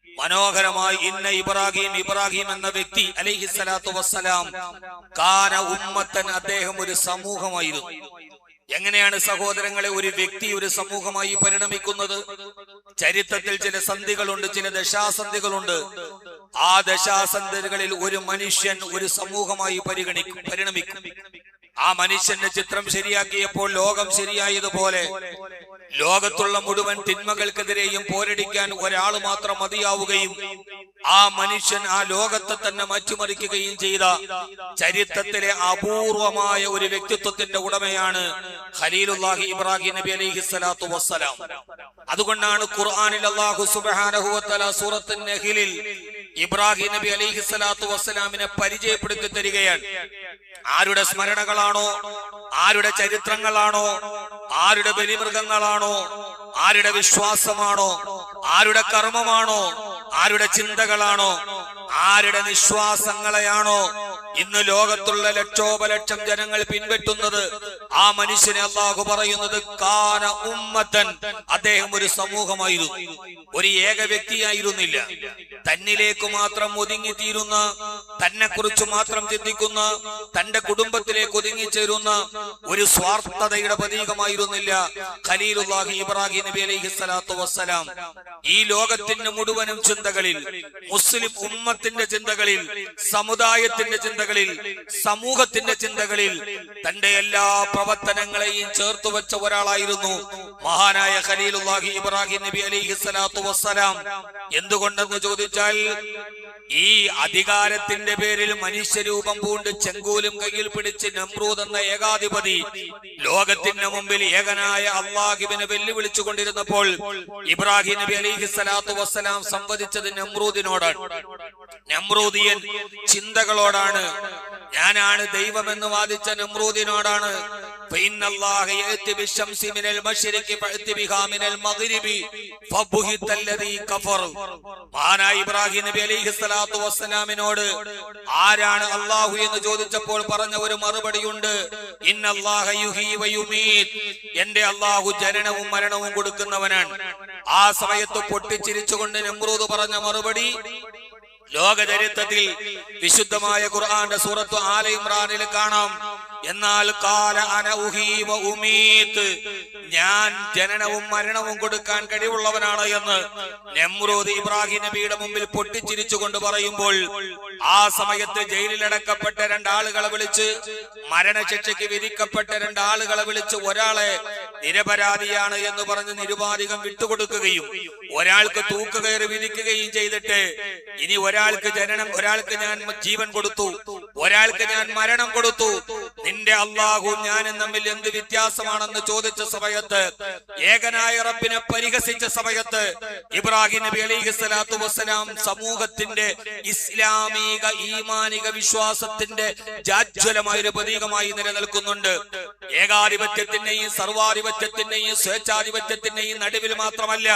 മനോഹരമായി ഇന്ന ഇബ്രാഹിം എന്ന വ്യക്തി അലൈഹിസ്സലാത്തു വസ്സലാം കാന ഉമ്മത്തൻ, അദ്ദേഹം ഒരു സമൂഹമായിരുന്നു. എങ്ങനെയാണ് സഹോദരങ്ങളെ ഒരു വ്യക്തി ഒരു സമൂഹമായി പരിണമിക്കുന്നത്? ചരിത്രത്തിൽ ചില സന്ധികളുണ്ട്, ചില ദശാസന്ധികളുണ്ട്. ആ ദശാസന്ധികളിൽ ഒരു മനുഷ്യൻ ഒരു സമൂഹമായി പരിണമിക്കും. ആ മനുഷ്യന്റെ ചിത്രം ശരിയാക്കിയപ്പോൾ ലോകം ശരിയായതുപോലെ ലോകത്തുള്ള മുഴുവൻ തിന്മകൾക്കെതിരെയും പോരടിക്കാൻ ഒരാൾ മാത്രം മതിയാവുകയും ആ മനുഷ്യൻ ആ ലോകത്തെ തന്നെ മാറ്റിമറിക്കുകയും ചെയ്ത ചരിത്രത്തിലെ അപൂർവമായ ഒരു വ്യക്തിത്വത്തിന്റെ ഉടമയാണ് ഖലീലുല്ലാഹി ഇബ്രാഹിം നബി അലൈഹിസ്സലാത്തു വസ്സലാം. അതുകൊണ്ടാണ് ഖുർആനിൽ അല്ലാഹു സുബ്ഹാനഹു വ തആല സൂറത്തുൻ നഹ്ലിൽ ഇബ്രാഹിം നബി അലൈഹിസ്സലാത്തു വസ്സലാമിനെ പരിചയപ്പെടുത്തി തരികയാണ്. ആരുടെ സ്മരണകളാണോ, ആരുടെ ചരിത്രങ്ങളാണോ, ആരുടെ ബലിമൃഗങ്ങളാണോ, ആരുടെ വിശ്വാസമാണോ, ആരുടെ കർമ്മമാണോ, ആരുടെ ചിന്തകളാണോ, ആരുടെ നിശ്വാസങ്ങളെയാണോ ഇന്ന് ലോകത്തുള്ള ലക്ഷോപലക്ഷം ജനങ്ങൾ പിൻപറ്റുന്നത്, ആ മനുഷ്യനെ അല്ലാഹു പറയുന്നത് കാന ഉമ്മത്തൻ, അദ്ദേഹം ഒരു സമൂഹമായിരുന്നു, ഒരു ഏക വ്യക്തിയായിരുന്നില്ല. തന്നിലേക്ക് മാത്രം ഒതുങ്ങിത്തീരുന്ന, തന്നെ കുറിച്ച് മാത്രം ചിന്തിക്കുന്ന, തന്റെ കുടുംബത്തിലേക്ക് ഒതുങ്ങിച്ചേരുന്ന ഒരു സ്വാർത്ഥതയുടെ പ്രതീകമായിരുന്നില്ല ഖലീലുല്ലാഹി ഇബ്രാഹിം നബി അലൈഹിസ്സലാത്തു വസ്സലാം. ഈ ലോകത്തിന്റെ മുഴുവനും ചിന്തകളിൽ, മുസ്ലിം ഉമ്മത്തിന്റെ ചിന്തകളിൽ, സമുദായത്തിന്റെ ചിന്തകളിൽ, സമൂഹത്തിന്റെ ചിന്തകളിൽ തന്റെ എല്ലാ പ്രവർത്തനങ്ങളെയും ചേർത്തു വെച്ച ഒരാളായിരുന്നു മഹാനായ ഖലീലുല്ലാഹി ഇബ്രാഹിം നബി അലൈഹിസ്സലാത്തു വസ്സലാം. എന്തുകൊണ്ടെന്ന് ചോദിച്ചാൽ, ഈ അധികാരത്തിന്റെ പേരിൽ മനുഷ്യരൂപം പൂണ്ട് ചെങ്കോലും കയ്യിൽ പിടിച്ച് നമ്രൂദ് എന്ന ഏകാധിപതി ലോകത്തിന്റെ മുമ്പിൽ ഏകനായ അല്ലാഹുവിനെ വെല്ലുവിളിച്ചു കൊണ്ടിരുന്നപ്പോൾ ഇബ്രാഹിം നബി അലൈഹിസ്സലാത്തു വസ്സലാം സംവദിച്ചത് നമ്രൂദിനോടാണ്, നമ്രൂദിയൻ ചിന്തകളോടാണ്. ഞാനാണ് ദൈവമെന്ന് വാദിച്ച നമ്രൂദിനോടാണ്. ഇബ്രാഹിം നബി അലൈഹിസ്സലാത്തു വസ്സലാമിനോട് ആരാണ് അല്ലാഹു എന്ന് ചോദിച്ചപ്പോൾ പറഞ്ഞ ഒരു മറുപടിയുണ്ട്, ഇന്നല്ലാഹ യുഹീ വയുമീത്, എന്റെ അല്ലാഹു ജനനവും മരണവും കൊടുക്കുന്നവനാണ്. ആ സമയത്ത് പൊട്ടിച്ചിരിച്ചുകൊണ്ട് നമ്രൂദ് പറഞ്ഞ മറുപടി ലോകചരിത്രത്തിൽ വിശുദ്ധമായ ഖുർആന്റെ സൂറത്ത് ആല ഇമ്രാനിൽ കാണാം. എന്നാൽ കാല അന ഉഹീ വ ഉമീത്, ഞാൻ ജനനവും മരണവും കൊടുക്കാൻ കഴിവുള്ളവനാണ് എന്ന് നമ്രൂദ് ഇബ്രാഹിം നബിയുടെ മുമ്പിൽ പൊട്ടിച്ചിരിച്ചുകൊണ്ട് പറയുമ്പോൾ, ആ സമയത്ത് ജയിലിലടക്കപ്പെട്ട രണ്ടാളുകളെ വിളിച്ച്, മരണശിക്ഷയ്ക്ക് വിധിക്കപ്പെട്ട രണ്ടാളുകളെ വിളിച്ച് ഒരാളെ നിരപരാധിയാണ് എന്ന് പറഞ്ഞ് നിരുപാധികം വിട്ടുകൊടുക്കുകയും ഒരാൾക്ക് തൂക്കുകയറി വിധിക്കുകയും ചെയ്തിട്ട്, ഇനി ഒരാൾക്ക് ജനനം, ഒരാൾക്ക് ഞാൻ ജീവൻ കൊടുത്തു, ഒരാൾക്ക് ഞാൻ മരണം കൊടുത്തു, നിന്റെ അല്ലാഹു ഞാനും തമ്മിൽ എന്ത് വ്യത്യാസമാണെന്ന് ചോദിച്ച സമയത്ത്, ഏകനായ റബ്ബിനെ പരിഹസിച്ച സമയത്ത് ഇബ്രാഹിം നബി അലൈഹിസ്സലാത്തു വസ്സലാം സമൂഹത്തിന്റെ ഇസ്ലാമിക ഈമാനിക വിശ്വാസത്തിന്റെ ജാജ്വലമായ ഒരു പ്രതീകമായി നിലനിൽക്കുന്നുണ്ട്. ഏകാധിപത്യത്തിന്റെയും സർവാധിപത്യത്തിന്റെയും സ്വേച്ഛാധിപത്യത്തിന്റെയും നടുവിൽ മാത്രമല്ല,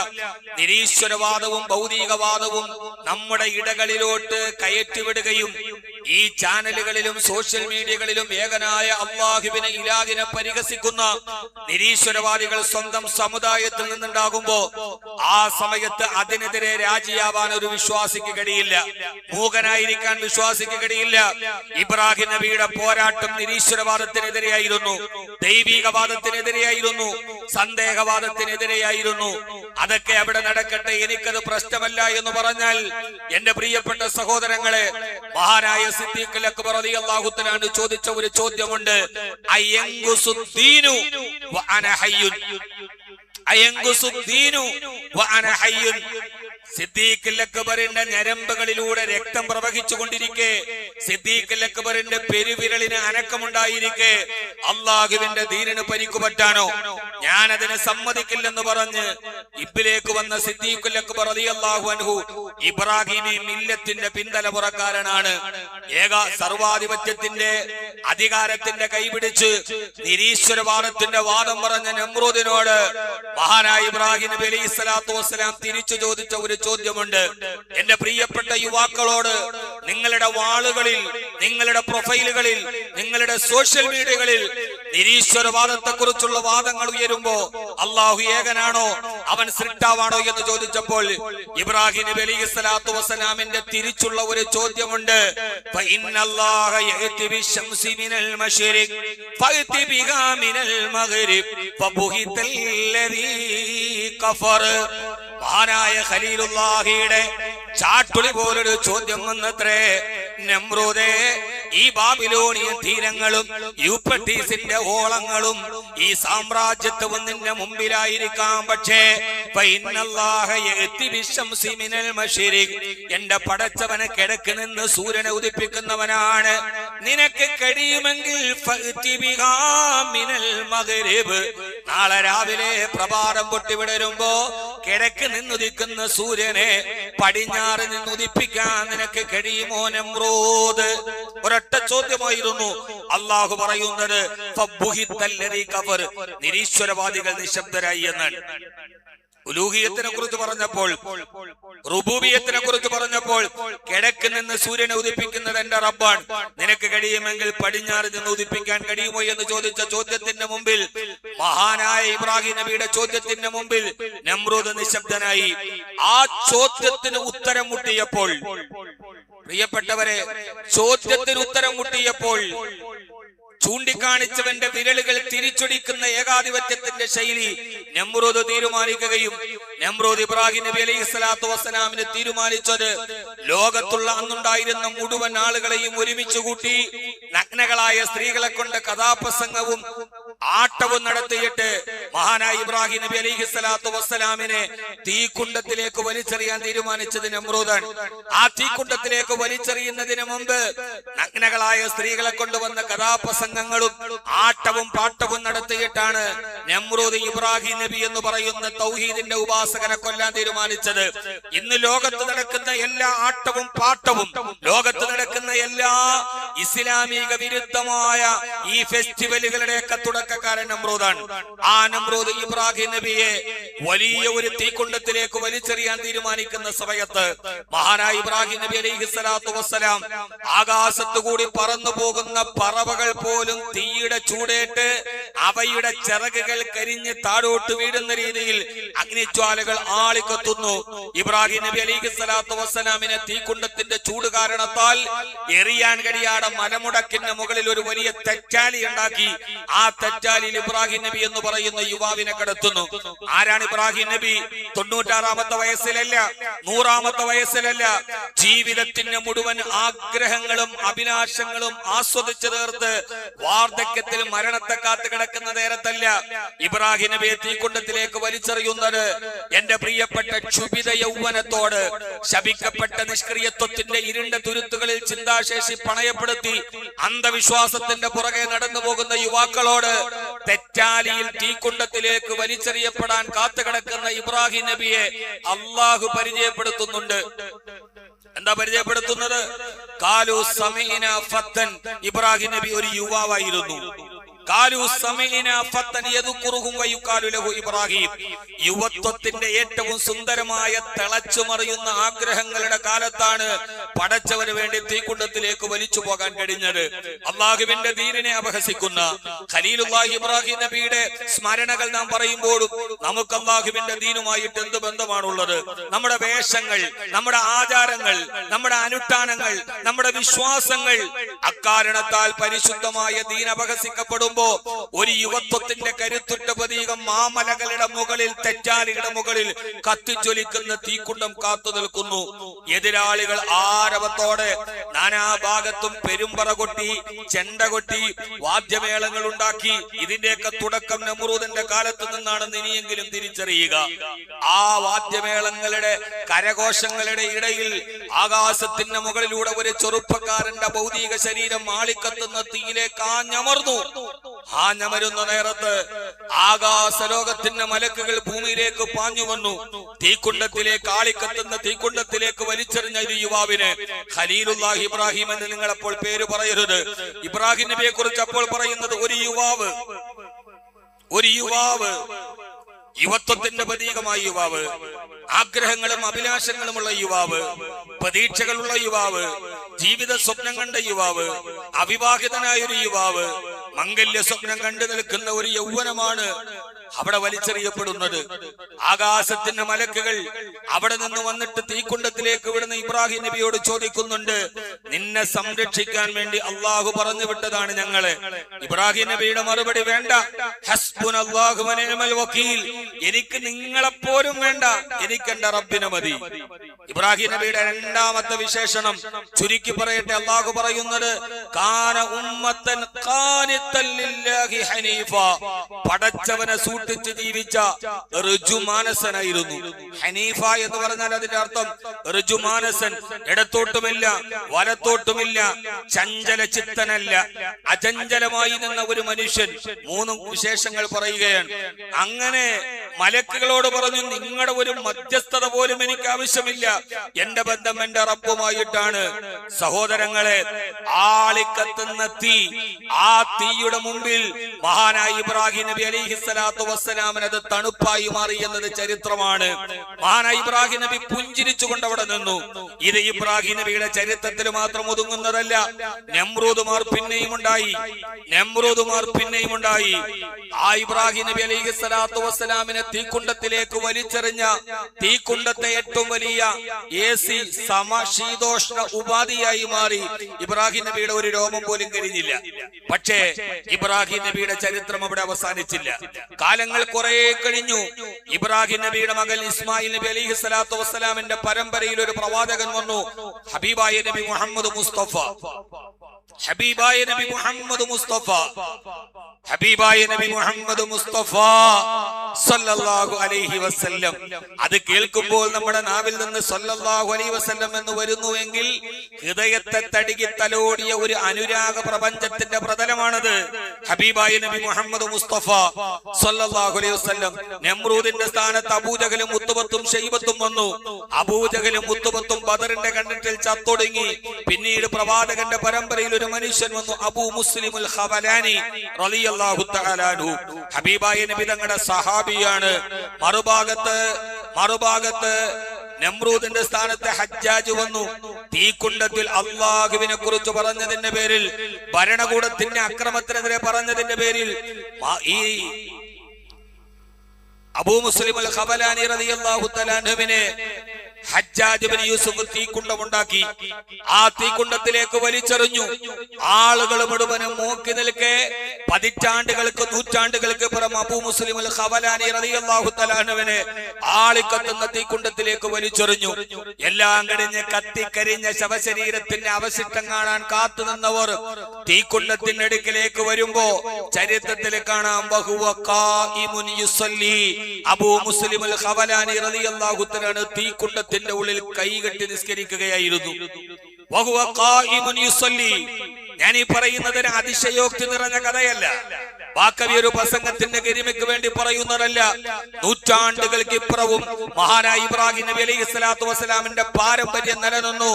നിരീശ്വരവാദവും ഭൗതികവാദവും നമ്മുടെ ഇടകളിലോട്ട് കയറ്റിവിടുകയും ഈ ചാനലുകളിലും സോഷ്യൽ മീഡിയകളിലും ഏകനായ അല്ലാഹുവിനെ ഇലാഹിനെ പരിഹസിക്കുന്ന നിരീശ്വരവാദികൾ സ്വന്തം സമുദായത്തിൽ നിന്നുണ്ടാകുമ്പോ ആ സമയത്ത് അതിനെതിരെ രാജിയാവാൻ ഒരു വിശ്വാസിക്ക് കഴിയില്ല, മൂകനായിരിക്കാൻ വിശ്വാസിക്ക് കഴിയില്ല. ഇബ്രാഹിം നബിയുടെ പോരാട്ടം നിരീശ്വരവാദത്തിനെതിരെയായിരുന്നു, ദൈവികവാദത്തിനെതിരെയായിരുന്നു, സന്ദേഹവാദത്തിനെതിരെയായിരുന്നു. അതൊക്കെ അവിടെ നടക്കട്ടെ, എനിക്കത് പ്രശ്നമല്ല എന്ന് പറഞ്ഞാൽ, എന്റെ പ്രിയപ്പെട്ട സഹോദരങ്ങളെ, മഹാനായ സിദ്ദീഖ് അക്ബർ റളിയല്ലാഹു തആല ചോദിച്ച ഒരു ചോദ്യമുണ്ട്, അയൻഗുസുദ്ദീനു വ അന ഹയ്യുൻ, അയൻഗുസുദ്ദീനു വ അന ഹയ്യുൻ. സിദ്ദീഖ് അക്ബറിന്റെ ഞരമ്പുകളിലൂടെ രക്തം പ്രവഹിച്ചുകൊണ്ടിരിക്കെ, സിദ്ദീഖ് അക്ബറിന്റെ പെരുവിരലിന് അനക്കമുണ്ടായിരിക്കെ അല്ലാഹുവിന്റെ ദീനിന് പരിക്കുപറ്റാനോ ഞാൻ അതിനെ സമ്മതിക്കില്ലെന്ന് പറഞ്ഞ് ഇബ്ബിലേക്ക് വന്ന സിദ്ദീഖ് അക്ബർ റളിയല്ലാഹു അൻഹു ഇബ്രാഹിമി മില്ലത്തിന്റെ പിന്തലപുറക്കാരനാണ്. സർവാധിപത്യത്തിന്റെ അധികാരത്തിന്റെ കൈപിടിച്ച് നിരീശ്വരവാദത്തിന്റെ വാദം പറഞ്ഞ നമ്രൂദിനോട് മഹാനായ ഇബ്രാഹിം നബി അലൈഹിസ്സലാത്തു വസ്സലാം തിരിച്ചു ചോദിച്ച ഒരു ചോദ്യമുണ്ട്. എന്റെ പ്രിയപ്പെട്ട യുവാക്കളോട്, നിങ്ങളുടെ വാളുകളിൽ, നിങ്ങളുടെ പ്രൊഫൈലുകളിൽ, നിങ്ങളുടെ സോഷ്യൽ മീഡിയകളിൽ നിരീശ്വരവാദത്തെ കുറിച്ചുള്ള വാദങ്ങൾ ഉയരുമ്പോ അള്ളാഹു ഏകനാണോ, അവൻ സൃഷ്ടാവാണോ എന്ന് ചോദിച്ചപ്പോൾ ഇബ്രാഹിം നബി അലൈഹി സ്വലാത്തു വസ്സലാമിന്റെ തിരിച്ചുള്ള ഒരു ചോദ്യമുണ്ട്. മഹാനായ ഖലീലുല്ലാഹിയുടെ ചാട്ടുളി പോലൊരു ചോദ്യം വന്നത്രേ. നമ്രൂദേ, ഈ ബാബിലോണിയൻ തീരങ്ങളും യൂഫ്രട്ടീസിന്റെ ഓളങ്ങളും ഈ സാമ്രാജ്യത്വം നിന്റെ മുമ്പിലായിരിക്കാം, പക്ഷേ എന്റെ പടച്ചവനെ കിഴക്ക് നിന്ന് സൂര്യനെ ഉദിപ്പിക്കുന്നവനാണ്. നിനക്ക് കഴിയുമെങ്കിൽ നാളെ രാവിലെ പ്രഭാതം പൊട്ടിവിടരുമ്പോ കിഴക്ക് നിന്നുദിക്കുന്ന സൂര്യനെ പടിഞ്ഞാറ് നിന്ന് ഉദിപ്പിക്കാൻ നിനക്ക് കഴിയുമോ നമ്രൂദ്? ഒരൊറ്റ ചോദ്യമായിരുന്നു. അള്ളാഹു പറയുന്നത് നിരീശ്വരവാദികൾ നിശബ്ദരായി എന്നാണ്. ഉലൂഹിയത്തിനെ കുറിച്ച് പറഞ്ഞപ്പോൾ, റുബൂബിയത്തിനെ കുറിച്ച് പറഞ്ഞപ്പോൾ കിഴക്ക് നിന്ന് സൂര്യനെ ഉദിപ്പിക്കുന്നത് എന്റെ റബ്ബാണ്, നിനക്ക് കഴിയുമെങ്കിൽ പടിഞ്ഞാറ് നിന്ന് ഉദിപ്പിക്കാൻ കഴിയുമോ എന്ന് ചോദിച്ച ചോദ്യത്തിന്റെ മുമ്പിൽ, മഹാനായ ഇബ്രാഹിം നബിയുടെ ചോദ്യത്തിന്റെ മുമ്പിൽ നമ്രൂദ് നിശബ്ദനായി. ആ ചോദ്യത്തിന് ഉത്തരം മുട്ടിയപ്പോൾ, പ്രിയപ്പെട്ടവരെ, ചോദ്യത്തിന് ഉത്തരം മുട്ടിയപ്പോൾ ചൂണ്ടിക്കാണിച്ചവന്റെ വിരലുകൾ തിരിച്ചൊടിക്കുന്ന ഏകാധിപത്യത്തിന്റെ ശൈലി നമ്രൂദ് തീരുമാനിക്കുകയും നമ്രൂദ് ഇബ്രാഹിം നബി അലൈഹി സ്വലാത്തു വസ്സലാമിന് തീരുമാനിച്ചത് ലോകത്തുള്ള അന്നുണ്ടായിരുന്ന മുഴുവൻ ആളുകളെയും ഒരുമിച്ച് കൂട്ടി നഗ്നകളായ സ്ത്രീകളെ കൊണ്ട് കഥാപ്രസംഗവും ആട്ടവും നടത്തിയിട്ട് മഹാനായ ഇബ്രാഹിം നബി അലൈഹി സ്വലാത്തു വസ്സലാമിനെ തീക്കുണ്ടത്തിലേക്ക് വലിച്ചെറിയാൻ തീരുമാനിച്ചത് നമ്രൂദാണ്. ആ തീക്കുണ്ടത്തിലേക്ക് വലിച്ചെറിയുന്നതിന് മുമ്പ് നഗ്നകളായ സ്ത്രീകളെ കൊണ്ടുവന്ന കഥാപ്രസംഗങ്ങളും ആട്ടവും പാട്ടവും നടത്തിയിട്ടാണ് നമ്രൂദ് ഇബ്രാഹിം നബി എന്ന് പറയുന്ന തൗഹീദിന്റെ ഉപാസകനെ കൊല്ലാൻ തീരുമാനിച്ചത്. ഇന്ന് ലോകത്ത് നടക്കുന്ന എല്ലാ ആട്ടവും പാട്ടവും, ലോകത്ത് നടക്കുന്ന എല്ലാ ഇസ്ലാമിക വിരുദ്ധമായ ഈ ഫെസ്റ്റിവലുകളുടെയൊക്കെ തുടക്കക്കാരൻ നമ്രൂദാണ്. ആ നമ്രൂദ് ഇബ്രാഹിം നബിയെ വലിയ ഒരു തീക്കുണ്ടത്തിലേക്ക് വലിച്ചെറിയാൻ തീരുമാനിക്കുന്ന സമയത്ത് മഹാനായ ഇബ്രാഹിം നബി അലൈഹി സ്വലാത്തു വസ്സലാം ആകാശത്തു കൂടി പറന്നു പോകുന്ന പറവകൾ പോലും തീയുടെ ചൂടേറ്റ് അവയുടെ ചിറകുകൾ കരിഞ്ഞ് താഴോട്ട് വീഴുന്ന രീതിയിൽ അഗ്നിജ്വാലകൾ ആളിക്കത്തുന്നു. ഇബ്രാഹിം നബി അലൈഹി സ്വലാത്തു വസ്സലാമിനെ തീക്കുണ്ടത്തിന്റെ ചൂട് കാരണത്താൽ എറിയാൻ കഴിയാതെ മലമുടക്കിന്റെ മുകളിൽ ഒരു വലിയ തെറ്റാലി ഉണ്ടാക്കി. ആ തെറ്റാലിയിൽ ഇബ്രാഹിം നബി എന്ന് പറയുന്ന യുവാവിനെ കിടത്തുന്നു. ആരാണ് ഇബ്രാഹിം നബി? 96-ാമത്തെ വയസ്സിലല്ല, 100-ാമത്തെ വയസ്സിലല്ല, ജീവിതത്തിന്റെ മുഴുവൻ ആഗ്രഹങ്ങളും അഭിലാഷങ്ങളും ആസ്വദിച്ചു തീർത്ത് വാർദ്ധക്യത്തിൽ മരണത്തെ കാത്തു കിടക്കുന്ന നേരത്തല്ല ഇബ്രാഹിം നബിയെ തീക്കുണ്ടത്തിലേക്ക് വലിച്ചെറിയുന്നത്. എന്റെ പ്രിയപ്പെട്ട ക്ഷുഭിത യൗവനത്തോട്, ശപിക്കപ്പെട്ട നിഷ്ക്രിയത്വത്തിന്റെ ഇരുണ്ട തുരുത്തുകളിൽ ചിന്താശേഷി പണയപ്പെടുത്തി അന്ധവിശ്വാസത്തിന്റെ പുറകെ നടന്നു പോകുന്ന യുവാക്കളോട് തെറ്റാലിയിൽ തീക്കുണ്ടത്തിലേക്ക് വലിച്ചെറിയപ്പെടാൻ കാത്തുകിടക്കുന്ന ഇബ്രാഹിം നബിയെ അള്ളാഹു പരിചയപ്പെടുത്തുന്നുണ്ട്. എന്താ പരിചയപ്പെടുത്തുന്നത്? കാലു സമീന ഫത്തൻ. ഇബ്രാഹിം നബി ഒരു യുവാവായിരുന്നു. യുവത്വത്തിന്റെ ഏറ്റവും സുന്ദരമായ തിളച്ചുമറിയുന്ന ആഗ്രഹങ്ങളുടെ കാലത്താണ് പടച്ചവന് വേണ്ടി തീക്കുണ്ടത്തിലേക്ക് വലിച്ചു പോകാൻ കഴിഞ്ഞത്. അള്ളാഹുവിന്റെ ദീനിനെ അപഹസിക്കുന്ന ഖലീലുല്ലാഹി ഇബ്രാഹിം നബിയുടെ സ്മരണകൾ നാം പറയുമ്പോഴും നമുക്ക് അള്ളാഹുവിന്റെ ദീനുമായിട്ട് എന്ത് ബന്ധമാണുള്ളത്? നമ്മുടെ വേഷങ്ങൾ, നമ്മുടെ ആചാരങ്ങൾ, നമ്മുടെ അനുഷ്ഠാനങ്ങൾ, നമ്മുടെ വിശ്വാസങ്ങൾ, അക്കാരണത്താൽ പരിശുദ്ധമായ ദീൻ അപഹസിക്കപ്പെടും. ഒരു യുവത്വത്തിന്റെ കരുത്തുറ്റ പ്രതീകം മാമലകളുടെ മുകളിൽ, തെറ്റാലികളുടെ മുകളിൽ കത്തിജ്വലിക്കുന്ന തീക്കുണ്ടം കാത്തു നിൽക്കുന്നു. എതിരാളികൾ ആരവത്തോടെ നാനാഭാഗത്തും പെരുമ്പറ കൊട്ടി, ചെണ്ട കൊട്ടി, വാദ്യമേളങ്ങൾ ഉണ്ടാക്കി. ഇതിന്റെയൊക്കെ തുടക്കം നമ്രൂദിന്റെ കാലത്ത് നിന്നാണെന്ന് ഇനിയെങ്കിലും തിരിച്ചറിയുക. ആ വാദ്യമേളങ്ങളുടെ കരഘോഷങ്ങളുടെ ഇടയിൽ ആകാശത്തിന്റെ മുകളിലൂടെ ഒരു ചെറുപ്പക്കാരന്റെ ഭൗതിക ശരീരം ആളിക്കത്തുന്ന തീയിലേക്ക് ആഞ്ഞമർന്നു. ആഞ്ഞമരുന്ന നേരത്ത് ആകാശലോകത്തിന്റെ മലക്കുകൾ ഭൂമിയിലേക്ക് പാഞ്ഞു വന്നു. തീക്കുണ്ടത്തിലേക്ക്, ആളിക്കത്തുന്ന തീക്കുണ്ടത്തിലേക്ക് വലിച്ചെറിഞ്ഞ ഒരു യുവാവിന് ഖലീലുല്ലാഹി ഇബ്രാഹിം എന്ന് നിങ്ങൾ അപ്പോൾ പേര് പറയരുത്. ഇബ്രാഹിം നബിയെ കുറിച്ച് അപ്പോൾ പറയുന്നത് ഒരു യുവാവ്, യുവത്വത്തിന്റെ പ്രതീകമായ യുവാവ്, ആഗ്രഹങ്ങളും അഭിലാഷങ്ങളുമുള്ള യുവാവ്, പ്രതീക്ഷകളുള്ള യുവാവ്, ജീവിത സ്വപ്നം കണ്ട യുവാവ്, അവിവാഹിതനായൊരു യുവാവ്, മംഗല്യ സ്വപ്നം കണ്ടു നിൽക്കുന്ന ഒരു യൗവനമാണ് അവിടെ വലിച്ചെറിയപ്പെടുന്നത്. ആകാശത്തിന്റെ മലക്കുകൾ അവിടെ നിന്ന് വന്നിട്ട് തീക്കുണ്ടത്തിലേക്ക് വിടുന്ന ഇബ്രാഹിം നബിയോട് ചോദിക്കുന്നുണ്ട്, നിന്നെ സംരക്ഷിക്കാൻ വേണ്ടി അള്ളാഹു പറഞ്ഞു വിട്ടതാണ് ഞങ്ങളെ. ഇബ്രാഹിം നബിയുടെ മറുപടി, വേണ്ട, ഹസ്ബുനല്ലാഹു വനിഅമൽ വകീൽ, എനിക്ക് നിങ്ങളെപ്പോലും വേണ്ട, എനിക്ക് എന്റെ റബ്ബിനെ മതി. ഇബ്രാഹിം നബിയുടെ രണ്ടാമത്തെ വിശേഷണം ചുരുക്കി പറയട്ടെ, അള്ളാഹു പറയുന്നത്, കാന ഉമ്മത്തൻ ഖാനിത്തൻ ലില്ലാഹി ഹനീഫ, പടച്ചവനെ സൂക്ഷിച്ച് ജീവിച്ച ഋജുമാനസനായിരുന്നു. ഹനീഫ എന്ന് പറഞ്ഞാൽ അതിന്റെ അർത്ഥം ഋജുമാനസൻ, ഇടത്തോട്ടുമില്ല വലത്തോട്ടുമില്ല, ചഞ്ചല ചിത്തനല്ല, അചഞ്ചലമായി നിന്ന ഒരു മനുഷ്യൻ. മൂന്ന് വിശേഷങ്ങൾ പറയുകയാണ്. അങ്ങനെ മലക്കുകളോട് പറഞ്ഞു, നിങ്ങളുടെ ഒരു മധ്യസ്ഥത പോലും എനിക്ക് ആവശ്യമില്ല, എന്റെ ബന്ധം എന്റെ റബ്ബുമായിട്ടാണ്. സഹോദരങ്ങളെ, ആളിക്കത്തുന്ന തീ, ആ തീയുടെ മുമ്പിൽ മഹാനായ ഇബ്രാഹിം നബി അലൈഹിസ്സലാത്തു വസ്സലാമിന് അത് തണുപ്പായി മാറി എന്നത് ചരിത്രമാണ്. മഹാനായ ഇബ്രാഹിം നബി പുഞ്ചിരിച്ചുകൊണ്ട് അവിടെ നിന്നു. ഇത് ഇബ്രാഹിം നബിയുടെ ചരിത്രത്തിൽ മാത്രം ഒതുങ്ങുന്നതല്ല. നമ്രൂദുമാർ പിന്നെയും ഉണ്ടായി. ആ ഇബ്രാഹിം നബി അലൈഹിസ്സലാത്തു വസ്സലാമിനെ തീക്കുണ്ടത്തിലേക്ക് വലിച്ചെറിഞ്ഞ, തീക്കുണ്ടത്തെ ഏറ്റവും വലിയ AC സമശീതോഷ്ണ ഉപാധിയായി മാറി. ഇബ്രാഹിം നബിയുടെ ഒരു രോമം പോലും കരിഞ്ഞില്ല. പക്ഷേ ഇബ്രാഹിം നബിയുടെ ചരിത്രം അവിടെ അവസാനിച്ചില്ല. കാലങ്ങൾ കുറെ കഴിഞ്ഞു. ഇബ്രാഹിം നബിയുടെ മകൻ ഇസ്മായിൽ നബി അലൈഹിസ്സലാത്തു വസ്സലാമിന്റെ പരമ്പരയിൽ ഒരു പ്രവാചകൻ വന്നു. ഹബീബായ നബി മുഹമ്മദ് മുസ്തഫ സല്ലല്ലാഹു അലൈഹി വസല്ലം. അത് കേൾക്കുമ്പോൾ നമ്മുടെ നാവിൽ നിന്ന് സല്ലല്ലാഹു അലൈഹി വസല്ലം എന്ന് വരുന്നുവെങ്കിൽ ഹൃദയത്തെ തടികി തലോടിയ ഒരു അനുരാഗ പ്രപഞ്ചത്തിന്റെ പ്രതലമാണത്. ഹബീബായ നബി മുഹമ്മദ് മുസ്തഫ സല്ലല്ലാഹു അലൈഹി വസല്ലം. നമ്രൂദിന്റെ സ്ഥാനത്ത് അബൂജഹലും ഉത്ബത്തും ശൈബത്തും വന്നു. അബൂജഹലും ഉത്ബത്തും ബദറിന്റെ കണ്ടിട്ടിൽ ചത്തൊടുങ്ങി. പിന്നീട് പ്രവാചകന്റെ പരമ്പരയിൽ ഒരു മനുഷ്യൻ വന്നു, അബൂ മുസ്ലിമുൽ ഖവലാനി റളിയല്ലാഹു തആല അൻഹു. ഹബീബായ നബി തങ്ങളുടെ സഹാബിയാണ്. മറുഭാഗത്ത് നമ്രൂദിന്റെ സ്ഥാനത്ത് ഹജ്ജാജ് വന്നു. തീക്കുണ്ടത്തിൽ അള്ളാഹുവിനെ കുറിച്ച് പറഞ്ഞതിന്റെ പേരിൽ, ഭരണകൂടത്തിന്റെ അക്രമത്തിനെതിരെ പറഞ്ഞതിന്റെ പേരിൽ ഈ അബൂ മുസ്ലിമുൽ ഖവലാനി റളിയല്ലാഹു തആല അൻഹുവിനെ ഹജ്ജാജ് ഇബ്നു യൂസുഫ് തീക്കുണ്ടമുണ്ടാക്കി. ആ തീക്കുണ്ടത്തിലേക്ക് വലിച്ചെറിഞ്ഞു. ആളുകൾ മുഴുവനും നോക്കി നിൽക്കെ പതിറ്റാണ്ടുകൾക്ക് നൂറ്റാണ്ടുകൾക്ക് പുറം അബൂ മുസ്ലിമുൽ ഖവലാനി റളിയല്ലാഹു തആല അൻഹുവിനെ ആളിക്കത്തുന്ന തീക്കുണ്ടത്തിലേക്ക് വലിച്ചെറിഞ്ഞു. എല്ലാം കഴിഞ്ഞ് കത്തിക്കരിഞ്ഞ ശവശരീരത്തിന്റെ അവശിഷ്ടം കാണാൻ കാത്തു നിന്നവർ തീക്കുണ്ടത്തിന്റെ അടുക്കിലേക്ക് വരുമ്പോ ചരിത്രത്തിൽ കാണാം, വഹുവ ഖായിമുൻ യുസല്ലി, അബൂ മുസ്ലിമുൽ ഖവലാനി റളിയല്ലാഹു തആല തീക്കുണ്ടത്തിൽ ഉള്ളിൽ കൈകെട്ടി നിസ്കരിക്കുകയായിരുന്നു. ഞാൻ ഈ പറയുന്നത് അതിശയോക്തി നിറഞ്ഞ കഥയല്ല. വാക്കവി ഒരു പ്രസംഗത്തിന്റെ ഗരിമയ്ക്ക് വേണ്ടി പറയുന്നതല്ല. നൂറ്റാണ്ടുകൾക്ക് ഇപ്പുറവും മഹാനായ ഇബ്രാഹിം നബി അലൈഹിസ്സലാത്തു വസ്സലാമിന്റെ പാരമ്പര്യം നിലനിന്നു.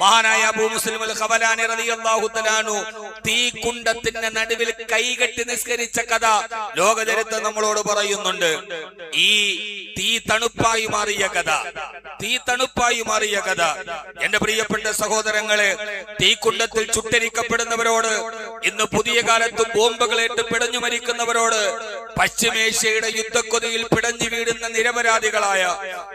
മഹാനായ അബൂ മുസ്ലിമുൽ ഖവലാനി റളിയല്ലാഹു തആല അൻഹു തീക്കുണ്ടത്തിന്റെ നടുവിൽ കൈകെട്ടി നിസ്കരിച്ച കഥ ലോകചരിത്രം നമ്മളോട് പറയുന്നുണ്ട്. ഈ തീ തണുപ്പായി മാറിയ കഥ എന്റെ പ്രിയപ്പെട്ട സഹോദരങ്ങളെ, തീക്കുണ്ടത്തിൽ ചുട്ടരിക്കപ്പെടുന്നവരോട്, ഇന്ന് പുതിയ കാലത്ത് ബോംബുകളേറ്റ് പിടഞ്ഞു മരിക്കുന്നവരോട്, പശ്ചിമേഷ്യയുടെ യുദ്ധക്കൊതിയിൽ പിടഞ്ഞു വീടുന്ന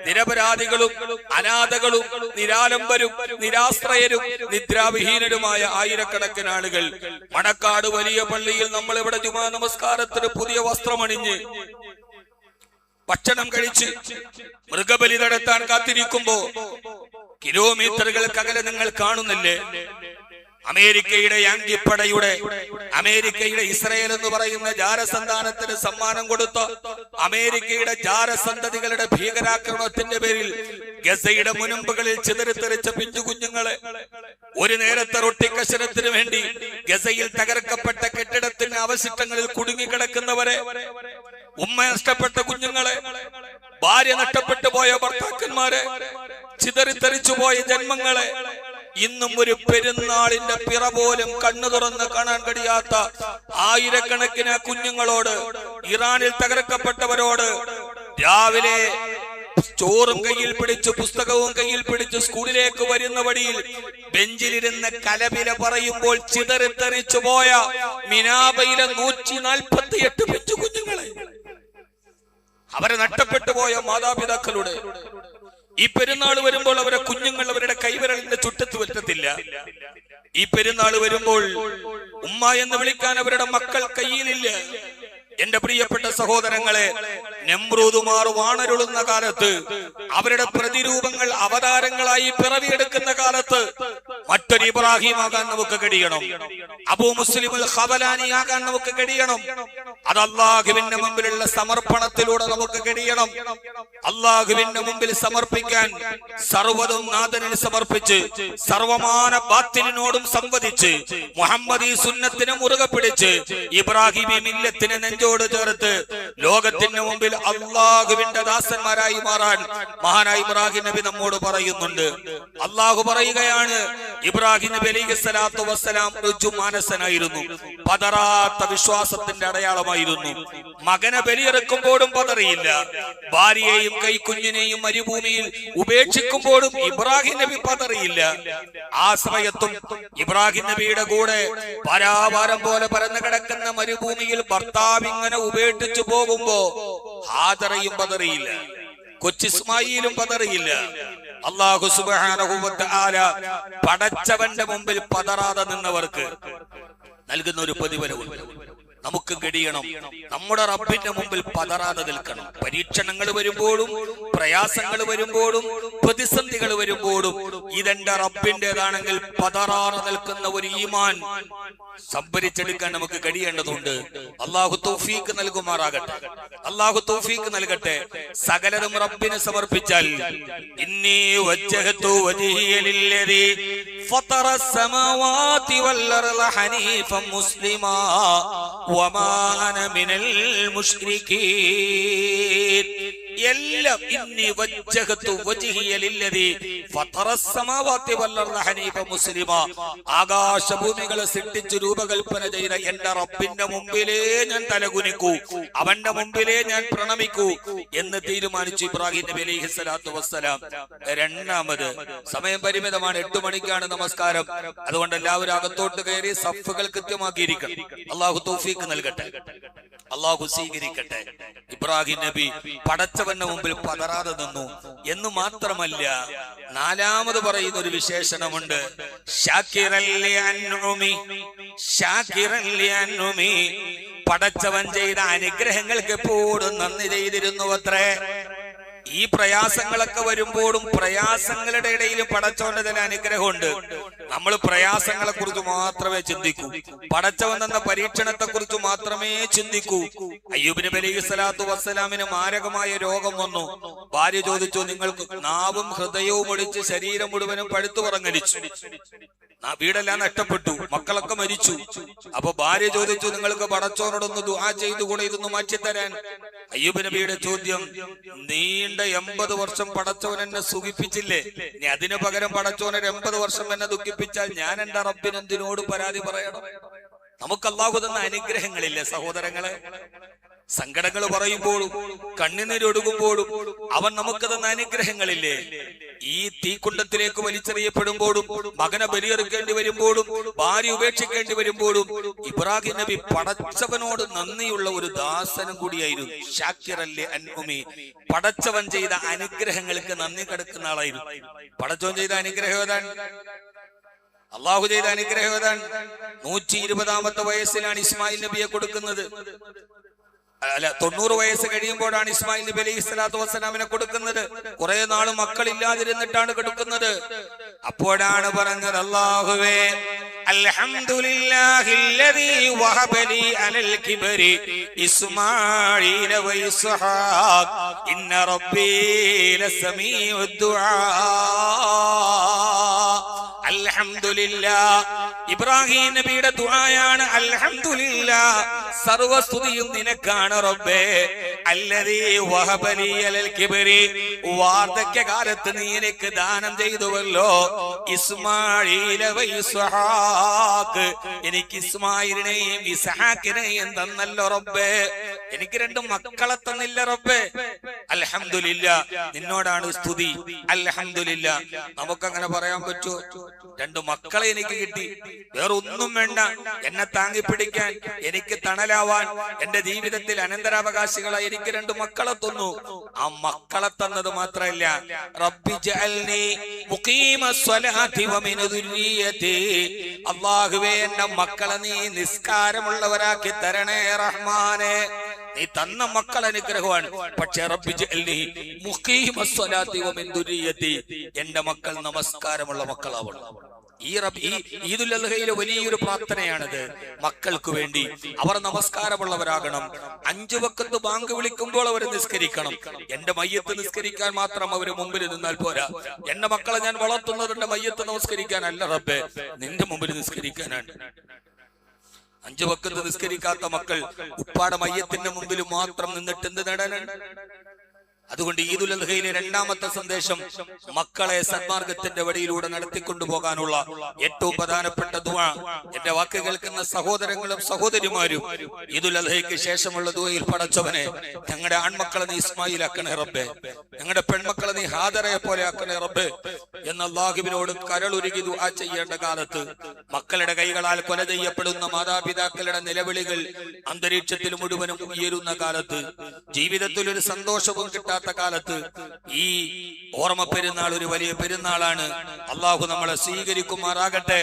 നിരപരാധികളും അനാഥകളും നിരാലംബരും നിരാശ്രയരും നിദ്രാവിഹീനരുമായ ആയിരക്കണക്കിന് ആളുകൾ മണക്കാട് വലിയ പള്ളിയിൽ നമ്മളിവിടെ ജുമാ നമസ്കാരത്തിന് പുതിയ വസ്ത്രമണിഞ്ഞ് ഭക്ഷണം കഴിച്ച് മൃഗബലി നടത്താൻ കാത്തിരിക്കുമ്പോ കിലോമീറ്ററുകൾക്കകലെ നിങ്ങൾ കാണുന്നില്ലേ അമേരിക്കയുടെ യാങ്കിപ്പടയുടെ, അമേരിക്കയുടെ ഇസ്രയേൽ എന്ന് പറയുന്ന ജാരസന്താനത്തിന് സമ്മാനം കൊടുത്ത അമേരിക്കയുടെ ജാരസന്തതികളുടെ ഭീകരാക്രമണത്തിന്റെ പേരിൽ ഗസയുടെ മുനമ്പുകളിൽ ചിതറിത്തെറിച്ച പിഞ്ചു കുഞ്ഞുങ്ങളെ, ഒരു നേരത്തെ റൊട്ടിക്കഷണത്തിന് വേണ്ടി ഗസയിൽ തകർക്കപ്പെട്ട കെട്ടിടത്തിന്റെ അവശിഷ്ടങ്ങളിൽ കുടുങ്ങിക്കിടക്കുന്നവരെ, ഉമ്മ നഷ്ടപ്പെട്ട കുഞ്ഞുങ്ങളെ, ഭാര്യ നഷ്ടപ്പെട്ടു പോയ ഭർത്താക്കന്മാരെ, ചിതറിത്തെറിച്ചു പോയ ജന്മങ്ങളെ, ഇന്നും ഒരു പെരുന്നാളിന്റെ പിറ പോലും കണ്ണു തുറന്ന് കാണാൻ കഴിയാത്ത ആയിരക്കണക്കിന് കുഞ്ഞുങ്ങളോട്, ഇറാനിൽ തകർക്കപ്പെട്ടവരോട്, രാവിലെ ചോറും കയ്യിൽ പിടിച്ച് പുസ്തകവും കയ്യിൽ പിടിച്ച് സ്കൂളിലേക്ക് വരുന്ന വഴിയിൽ ബെഞ്ചിലിരുന്ന് കലപില പറയുമ്പോൾ ചിതറിത്തെറിച്ചു പോയ മിനാബയിലെ 148 പെഞ്ചു കുഞ്ഞുങ്ങളെ, അവരെ നഷ്ടപ്പെട്ടു പോയ മാതാപിതാക്കളുടെ ഈ പെരുന്നാൾ വരുമ്പോൾ അവരെ കുഞ്ഞുങ്ങൾ അവരുടെ കൈവിരലിന്റെ ചുറ്റത്ത് പറ്റത്തില്ല. ഈ പെരുന്നാൾ വരുമ്പോൾ ഉമ്മ എന്ന് വിളിക്കാൻ അവരുടെ മക്കൾ കയ്യിലില്ല. എന്റെ പ്രിയപ്പെട്ട സഹോദരങ്ങളെ, നമ്രൂദുമാർ വാണരുളുന്ന കാലത്ത്, അവരുടെ പ്രതിരൂപങ്ങൾ അവതാരങ്ങളായി പിറവിയെടുക്കുന്ന കാലത്ത് മറ്റൊരു ഇബ്രാഹിം ആകാൻ നമുക്ക് കഴിയണം, അബൂ മുസ്ലിമുൽ ഖബലാനി ആകാൻ നമുക്ക് കഴിയണം. അത് അല്ലാഹുവിന്റെ മുമ്പിലുള്ള സമർപ്പണത്തിലൂടെ നമുക്ക് കഴിയണം. അല്ലാഹുവിന്റെ മുമ്പിൽ സമർപ്പിക്കാൻ സർവ്വതും നാഥനിൽ സമർപ്പിച്ച് സർവമാന ബാത്തിലിനോടും സംവദിച്ച് മുഹമ്മദി സുന്നത്തിനെ മുറുകെ പിടിച്ച് ഇബ്രാഹിമി മില്ലത്തിനെ നെഞ്ചോട് ചേർത്ത് ലോകത്തിന് മുമ്പിൽ അല്ലാഹുവിന്റെ ദാസന്മാരായി മാറാൻ മഹാനായ ഇബ്രാഹിം നബി നമ്മോട് പറയുന്നുണ്ട്. അല്ലാഹു പറയുകയാണ്, ഇബ്രാഹിം നബി അലൈഹിസ്സലാത്തു വസ്സലാം ഋജുമാനസനായിരുന്നു, പതറാത്ത വിശ്വാസത്തിന്റെ അടയാളമായിരുന്നു. മകനെ ബലിയെറുക്കുമ്പോഴും പതറിയില്ല, ഭാര്യയെയും കൈക്കുഞ്ഞിനെയും മരുഭൂമിയിൽ ഉപേക്ഷിക്കുമ്പോഴും ഇബ്രാഹിം നബി പതറിയില്ല. ആ സമയത്തും ഇബ്രാഹിം നബിയുടെ കൂടെ പരാവാരം പോലെ പരന്നു കിടക്കുന്ന മരുഭൂമിയിൽ ഭർത്താവ് ഇങ്ങനെ ഉപേക്ഷിച്ചു പോകുമ്പോ ഹാജറയും പതറിയില്ല, കൊച്ചിസ്മായിലും പതറിയില്ല. അല്ലാഹു സുബ്ഹാനഹു വ തആല പടച്ചവന്റെ മുമ്പിൽ പതറാതെ നിന്നവർക്ക് നൽകുന്ന ഒരു പ്രതിഫലമുണ്ട്. നമുക്ക് കഴിയണം നമ്മുടെ റബ്ബിന്റെ മുമ്പിൽ പതറാതെ നിൽക്കണം. പരീക്ഷണങ്ങൾ വരുമ്പോഴും പ്രയാസങ്ങൾ വരുമ്പോഴും പ്രതിസന്ധികൾ വരുമ്പോഴും ഇതെന്റെ റബ്ബിന്റേതാണെങ്കിൽ പതറാതെ നിൽക്കുന്ന ഒരു ഈമാൻ സംഭരിച്ചെടുക്കാൻ നമുക്ക് കഴിയേണ്ടതുണ്ട്. അല്ലാഹു തൗഫീഖ് നൽകുമാറാകട്ടെ, അല്ലാഹു തൗഫീഖ് നൽകട്ടെ. സകലതും റബ്ബിനെ സമർപ്പിച്ചാൽ ഇന്നി വജ്ജഹതു വജ്ഹിയ ലില്ലദീ ഫതറ അസ്സമാവാതി വൽ അർള ഹനീഫൻ മുസ്ലിമാ വമാ അന മിനൽ മുശ്രികീൻ. എല്ലാം ഇന്നി വജ്ജഹതു വജ്ഹിയ ലില്ലദീ ഫതറ അസ്സമാവാതി വൽ അർള ഹനീഫൻ മുസ്ലിമാ, ആകാശഭൂമികളെ സൃഷ്ടിച്ചു രൂപകൽപ്പന ചെയ്ത എന്റെ റബ്ബിന്റെ മുമ്പിലേ ഞാൻ തലകുനിക്കൂ, അവന്റെ മുമ്പിലേ ഞാൻ പ്രണമിക്കൂ എന്ന് തീരുമാനിച്ചു ഇബ്രാഹിം നബി അലൈഹിസ്സലാത്തു വസ്സലാം. രണ്ടാമത്, സമയം പരിമിതമാണ്, 8 മണിക്കാണ് നമസ്കാരം. അതുകൊണ്ട് എല്ലാവരും അകത്തോട്ട് കയറി സഫുകൾ കൃത്യമാക്കിയിരിക്കണം. അല്ലാഹു തൗഫീഖ് നൽകട്ടെ, അല്ലാഹു സ്വീകരിക്കട്ടെ. ഇബ്രാഹിം നബി പടച്ചവന്റെ മുമ്പിൽ പതറാതെ നിന്നു എന്ന് മാത്രമല്ല, നാലാമത് പറയുന്ന ഒരു വിശേഷണമുണ്ട്. പടച്ചവൻ ചെയ്ത അനുഗ്രഹങ്ങൾക്ക് എപ്പോഴും നന്ദി ചെയ്തിരുന്നു അത്രേ. ഈ പ്രയാസങ്ങളൊക്കെ വരുമ്പോഴും പ്രയാസങ്ങളുടെ ഇടയിലും പടച്ചവന്റെ ചില അനുഗ്രഹമുണ്ട്. നമ്മൾ പ്രയാസങ്ങളെ കുറിച്ച് മാത്രമേ ചിന്തിക്കൂ, പടച്ചവൻ എന്ന പരീക്ഷണത്തെ കുറിച്ച് മാത്രമേ ചിന്തിക്കൂ. അയ്യൂബ് നബി അലൈഹിസ്സലാത്തു വസ്സലാമിന് മാരകമായ രോഗം വന്നു. ഭാര്യ ചോദിച്ചു, നിങ്ങൾക്ക് നാവും ഹൃദയവും ഒടിച്ച് ശരീരം മുഴുവനും പഴുത്തു പറങ്ങലിച്ചു, വീടെല്ലാം നഷ്ടപ്പെട്ടു, മക്കളൊക്കെ മരിച്ചു. അപ്പൊ ഭാര്യ ചോദിച്ചു, നിങ്ങൾക്ക് പടച്ചവനോടൊന്ന് ദുആ ചെയ്തുകൂടെ ഇതൊന്ന് മാറ്റിത്തരാൻ? അയ്യൂബ് നബിയുടെ ചോദ്യം, നീണ്ട 80 വർഷം പടച്ചവൻ എന്നെ സുഖിപ്പിച്ചില്ലേ, ഇനി അതിനു പകരം പടച്ചവൻ 80 വർഷം എന്നെ ദുഃഖിപ്പിച്ചാൽ ഞാൻ എന്റെ റബ്ബിന് എന്തിനോട് പരാതി പറയണം? നമുക്ക് അല്ലാഹു തന്ന അനുഗ്രഹങ്ങളില്ലേ സഹോദരങ്ങളെ? സങ്കടങ്ങൾ പറയുമ്പോഴും കണ്ണുനീരൊടുകുമ്പോഴും അവൻ നമുക്ക് തന്ന അനുഗ്രഹങ്ങളില്ലേ? ഈ തീക്കുണ്ടത്തിലേക്ക് വലിച്ചെറിയപ്പെടുമ്പോഴും മകനെ ബലിയെറുക്കേണ്ടി വരുമ്പോഴും ഭാര്യ ഉപേക്ഷിക്കേണ്ടി വരുമ്പോഴും ഇബ്രാഹിം നബി പടച്ചവനോട് നന്ദിയുള്ള ഒരു ദാസനും കൂടിയായിരുന്നു. ഷാക്കിറല്ലേ അൻഉമി, പടച്ചവൻ ചെയ്ത അനുഗ്രഹങ്ങൾക്ക് നന്ദി കിടക്കുന്ന ആളായിരുന്നു. പടച്ചവൻ ചെയ്ത അനുഗ്രഹം ഏതാണ്? അള്ളാഹു ചെയ്ത അനുഗ്രഹം ഏതാണ്? 120ാമത്തെ വയസ്സിലാണ് ഇസ്മായിൽ നബിയെ കൊടുക്കുന്നത്. അല്ല, 90 വയസ്സ് കഴിയുമ്പോഴാണ് ഇസ്മായിൽ നബി അലൈഹിസ്സലാത്തു വസ്സലാമിനെ കൊടുക്കുന്നത്. കുറെ നാള് മക്കളില്ലാതിരുന്നിട്ടാണ് കൊടുക്കുന്നത്. അപ്പോഴാണ് പറഞ്ഞത്, അല്ലാഹുവേ അൽഹംദുലില്ലാഹില്ലദീ വഹബലി അലൽ കിബരി ഇസ്മാഈല വ ഇസ്ഹാഖ് ഇന്ന റബ്ബീ ലസമീഉദ് ദുആ. അൽഹംദുലില്ലാ. ഇബ്രാഹിം നബിയുടെ ദുആയാണ് അൽഹംദുലില്ലാ, സർവസ്തുതിയും നിനക്കാണ് റബ്ബേ. അല്ലദീ വഹബലി അലൽ കിബ്രി, വാർദ്ധക്യകാലത്ത് നീ എനിക്ക് ദാനം ചെയ്തുവല്ലോ ഇസ്മാഈല വ ഇസ്ഹാഖ്, എനിക്ക് ഇസ്മായിലിനെയും ഇസ്ഹാഖിനെയും തന്നല്ലോ റബ്ബേ. എനിക്ക് രണ്ട് മക്കളെ തന്നില്ല റബ്ബേ. അൽഹംദുലില്ലാ, നിന്നോടാണ് സ്തുതി. അൽഹംദുലില്ലാ. നമുക്കങ്ങനെ പറയാൻ പറ്റുമോ? രണ്ട് മക്കളെ എനിക്ക് കിട്ടി, വേറൊന്നും വേണ്ട. എന്നെ താങ്ങി പിടിക്കാൻ, എനിക്ക് തണലാവാൻ, എന്റെ ജീവിതത്തിൽ അനന്തരാവകാശികളായി എനിക്ക് രണ്ട് മക്കളെ തന്നു. ആ മക്കളെ തന്നത് മാത്രമല്ല, റബ്ബി ജഅൽനി മുഖീമസ്സലാത്തി വമിൻ ദുർരിയതി, അല്ലാഹുവേ എന്റെ മക്കളെ നീ നിസ്കാരമുള്ളവരാക്കി തരണേ റഹ്മാനെ. നീ തന്ന മക്കൾ അനുഗ്രഹമാണ്. പക്ഷേ റബ്ബി ജഅൽനി മുഖീമസ്സലാത്തി വമിൻ ദുർരിയതി, എന്റെ മക്കൾ നമസ്കാരമുള്ള മക്കളാവണം. ഈ ഈദുൽ അദ്ഹയിലെ വലിയൊരു പ്രാർത്ഥനയാണിത്. മക്കൾക്ക് വേണ്ടി അവർ നമസ്കാരമുള്ളവരാകണം. 5 വഖത്ത് ബാങ്ക് വിളിക്കുമ്പോൾ അവർ നിസ്കരിക്കണം. എന്റെ മയ്യത്ത് നിസ്കരിക്കാൻ മാത്രം അവര് മുമ്പിൽ നിന്നാൽ പോരാ. എന്റെ മക്കളെ ഞാൻ വളർത്തുന്നത് എന്റെ മയ്യത്ത് നമസ്കരിക്കാനല്ല റബ്ബേ, നിന്റെ മുമ്പിൽ നിസ്കരിക്കാനാണ്. 5 വഖത്ത് നിസ്കരിക്കാത്ത മക്കൾ ഉപ്പാടെ മയ്യത്തിന്റെ മുമ്പിൽ മാത്രം നിന്നിട്ട് എന്ത് നേടാനാണ്? അതുകൊണ്ട് ഈദുൽ അദ്ഹയിലെ രണ്ടാമത്തെ സന്ദേശം മക്കളെ സന്മാർഗത്തിന്റെ വഴിയിലൂടെ നടത്തിക്കൊണ്ടുപോകാനുള്ള ഏറ്റവും പ്രധാനപ്പെട്ട ദുആ. എന്റെ വാക്ക് കേൾക്കുന്ന സഹോദരങ്ങളും സഹോദരിമാരും ഈദുൽ അദ്ഹയ്ക്ക് ശേഷമുള്ള ദുആയിൽ പടച്ചവനെ, ഞങ്ങളുടെ ആൺമക്കളെ നീ ഇസ്മായിൽ ആക്കണേ റബ്ബേ, ഞങ്ങളുടെ പെൺമക്കളെ നീ ഹാദറയെ പോലെ ആക്കണേ റബ്ബേ എന്ന അല്ലാഹുവിനോട് കരളുരുകി ദുആ ചെയ്യേണ്ട കാലത്ത്, മക്കളുടെ കൈകളാൽ കൊല ചെയ്യപ്പെടുന്ന മാതാപിതാക്കളുടെ നിലവിളികൾ അന്തരീക്ഷത്തിൽ മുഴുവനും ഉയരുന്ന കാലത്ത്, ജീവിതത്തിൽ ഒരു സന്തോഷവും കിട്ടാത്ത കാലത്ത്, ഈ ഓർമ്മ പെരുന്നാൾ ഒരു വലിയ പെരുന്നാളാണ്. അള്ളാഹു നമ്മളെ സ്വീകരിക്കുമാറാകട്ടെ.